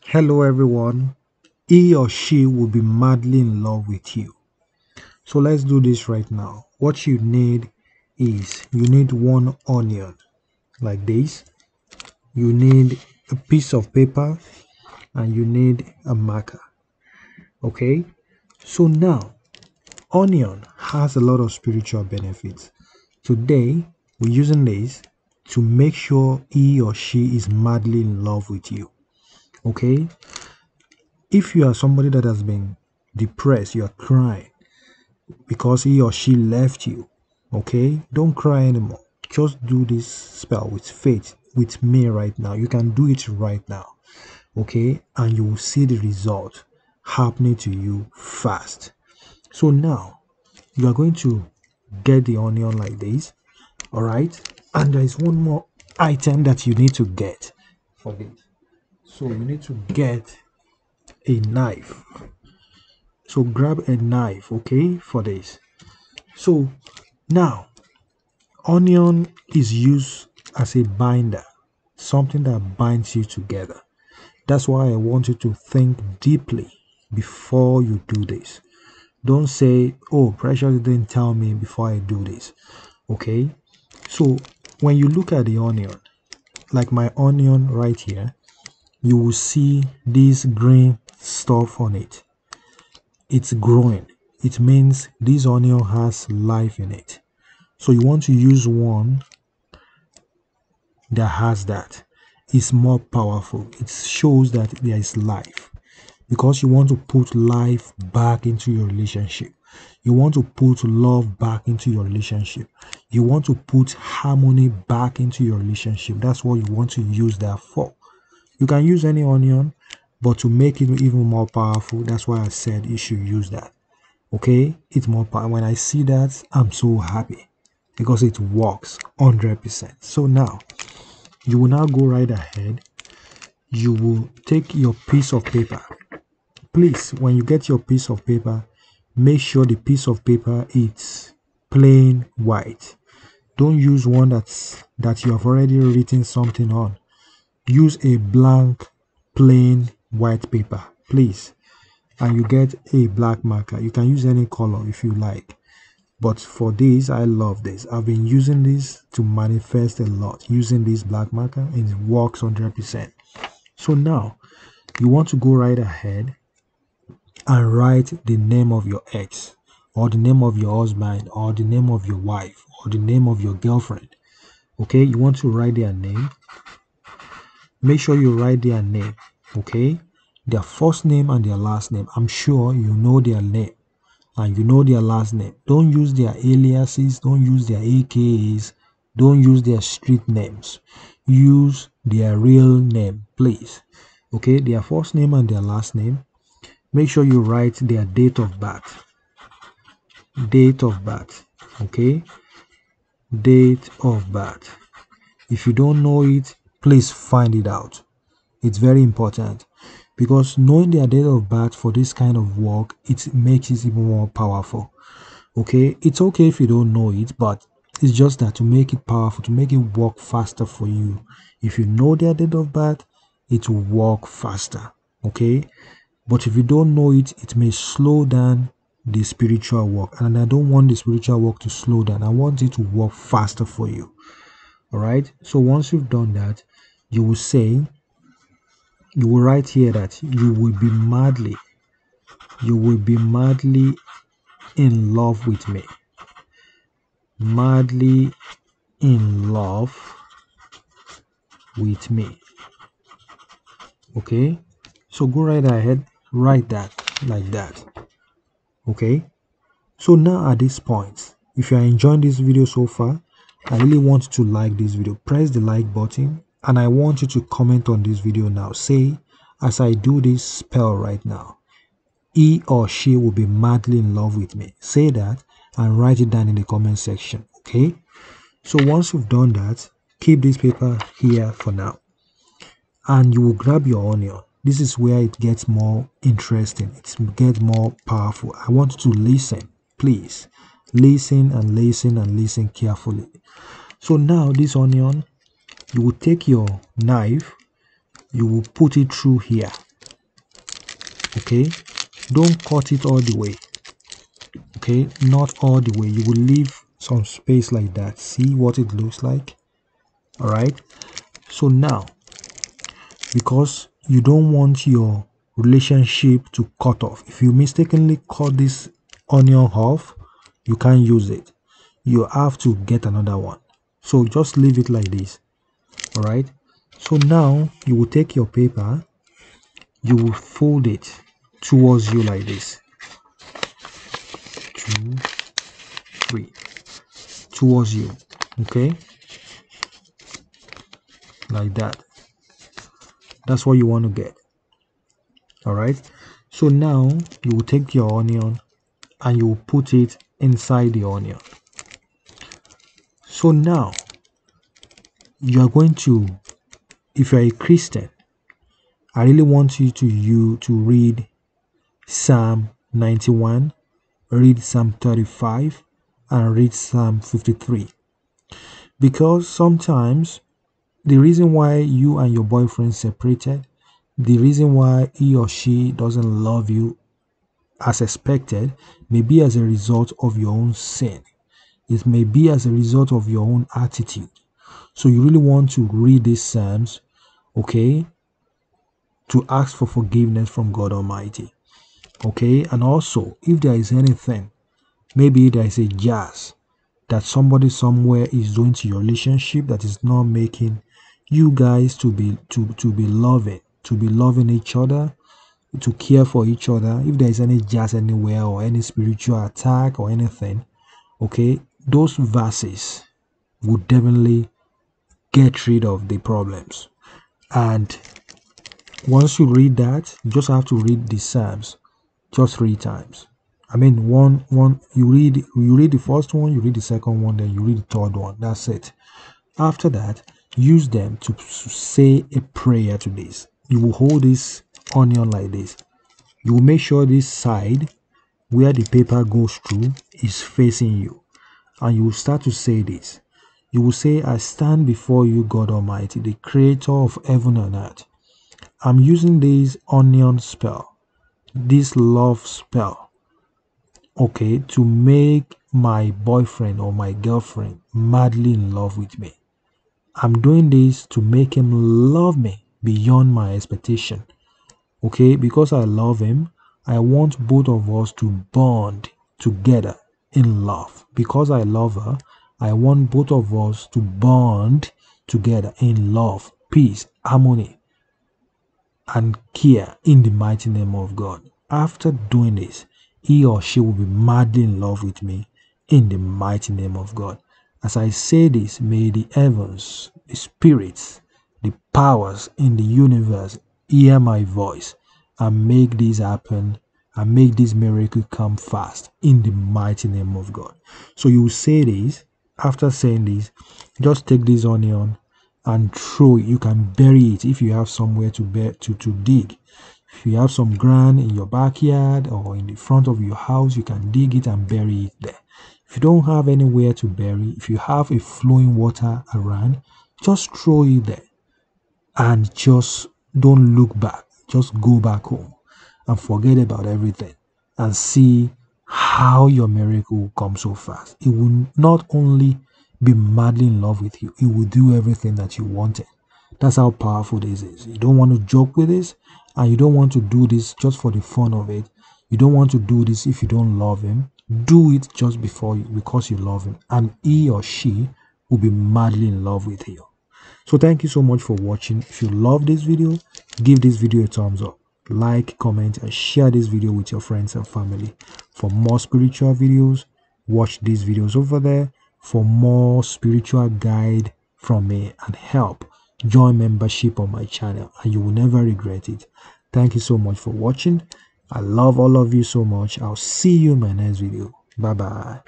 Hello everyone. He or she will be madly in love with you. So let's do this right now. What you need is you need one onion like this. You need a piece of paper and you need a marker. Okay? So now onion has a lot of spiritual benefits. Today we're using this to make sure he or she is madly in love with you. Okay? If you are somebody that has been depressed, you are crying because he or she left you. Okay, don't cry anymore. Just do this spell with faith with me right now. You can do it right now. Okay, and you will see the result happening to you fast. So now you are going to get the onion like this. All right, and there is one more item that you need to get for this. So you need to get a knife. So grab a knife, okay, for this. So now onion is used as a binder, something that binds you together. That's why I want you to think deeply before you do this. Don't say, oh, Precious didn't tell me before I do this. Okay? So when you look at the onion, like my onion right here, you will see this green stuff on it. It's growing. It means this onion has life in it. So you want to use one that has that. It's more powerful. It shows that there is life because you want to put life back into your relationship. You want to put love back into your relationship. You want to put harmony back into your relationship. That's what you want to use that for. You can use any onion, but to make it even more powerful, that's why I said you should use that. Okay, it's more powerful. When I see that, I'm so happy because it works 100%. So now you will now go right ahead. You will take your piece of paper. Please, when you get your piece of paper, make sure the piece of paper is plain white. Don't use one that you have already written something on. Use a blank, plain white paper, please. And you get a black marker. You can use any color if you like. But for this, I love this. I've been using this to manifest a lot, using this black marker, and it works 100%. So now you want to go right ahead and write the name of your ex, or the name of your husband, or the name of your wife, or the name of your girlfriend. Okay, you want to write their name. Make sure you write their name. Okay, their first name and their last name. I'm sure you know their name and you know their last name. Don't use their aliases, don't use their AKAs, don't use their street names. Use their real name, please. Okay, their first name and their last name. Make sure you write their date of birth. Date of birth. Okay, date of birth. If you don't know it, please find it out. It's very important because knowing their date of birth for this kind of work, it makes it even more powerful. Okay, it's okay if you don't know it, but it's just that to make it powerful, to make it work faster for you. If you know their date of birth, it will work faster. Okay, but if you don't know it, it may slow down the spiritual work, and I don't want the spiritual work to slow down. I want it to work faster for you. All right, so once you've done that, you will say, you will write here that you will be madly in love with me. Madly in love with me. Okay, so go right ahead, write that like that. Okay, so now at this point, if you are enjoying this video so far, I really want you to like this video. Press the like button, and I want you to comment on this video now. Say, as I do this spell right now, he or she will be madly in love with me. Say that and write it down in the comment section. Okay, so once you've done that, keep this paper here for now, and you will grab your onion. This is where it gets more interesting, it gets more powerful. I want you to listen, please. Listen and listen and listen carefully. So now this onion, you will take your knife, you will put it through here. Okay, don't cut it all the way. Okay, not all the way. You will leave some space like that. See what it looks like. All right, so now, because you don't want your relationship to cut off, if you mistakenly cut this onion off, you can't use it. You have to get another one. So just leave it like this. All right, so now you will take your paper, you will fold it towards you like this. 2, 3, towards you. Okay, like that. That's what you want to get. All right, so now you will take your onion and you will put it inside the onion. So now you are going to, if you're a Christian, I really want you to read Psalm 91, read Psalm 35, and read Psalm 53. Because sometimes the reason why you and your boyfriend separated, the reason why he or she doesn't love you as expected, may be as a result of your own sin. It may be as a result of your own attitude. So you really want to read these Psalms, okay, to ask for forgiveness from God Almighty. Okay, and also if there is anything, maybe there is a jazz that somebody somewhere is doing to your relationship that is not making you guys to be loving each other, to care for each other. If there is any jazz anywhere or any spiritual attack or anything, okay, those verses would definitely get rid of the problems. And once you read that, you just have to read the Psalms just 3 times. I mean, one you read the first one, you read the second one, then you read the third one. That's it. After that, use them to say a prayer to this. You will hold this onion like this. You will make sure this side where the paper goes through is facing you, and you will start to say this. You will say, I stand before you, God Almighty, the creator of heaven and earth. I'm using this onion spell, this love spell, okay, to make my boyfriend or my girlfriend madly in love with me. I'm doing this to make him love me beyond my expectation. Okay, because I love him, I want both of us to bond together in love. Because I love her, I want both of us to bond together in love, peace, harmony, and care in the mighty name of God. After doing this, he or she will be madly in love with me in the mighty name of God. As I say this, may the heavens, the spirits, the powers in the universe hear my voice and make this happen and make this miracle come fast in the mighty name of God. So you say this. After saying this, just take this onion and throw it. You can bury it if you have somewhere to dig. If you have some ground in your backyard or in the front of your house, you can dig it and bury it there. If you don't have anywhere to bury, if you have a flowing water around, just throw it there and just don't look back. Just go back home and forget about everything and see how your miracle will come so fast. It will not only be madly in love with you, it will do everything that you wanted. That's how powerful this is. You don't want to joke with this, and you don't want to do this just for the fun of it. You don't want to do this if you don't love him. Do it just because you love him, and he or she will be madly in love with you. So thank you so much for watching. If you love this video, give this video a thumbs up, like, comment, and share this video with your friends and family. For more spiritual videos, watch these videos over there. For more spiritual guide from me and help, join membership on my channel and you will never regret it. Thank you so much for watching. I love all of you so much. I'll see you in my next video. Bye bye.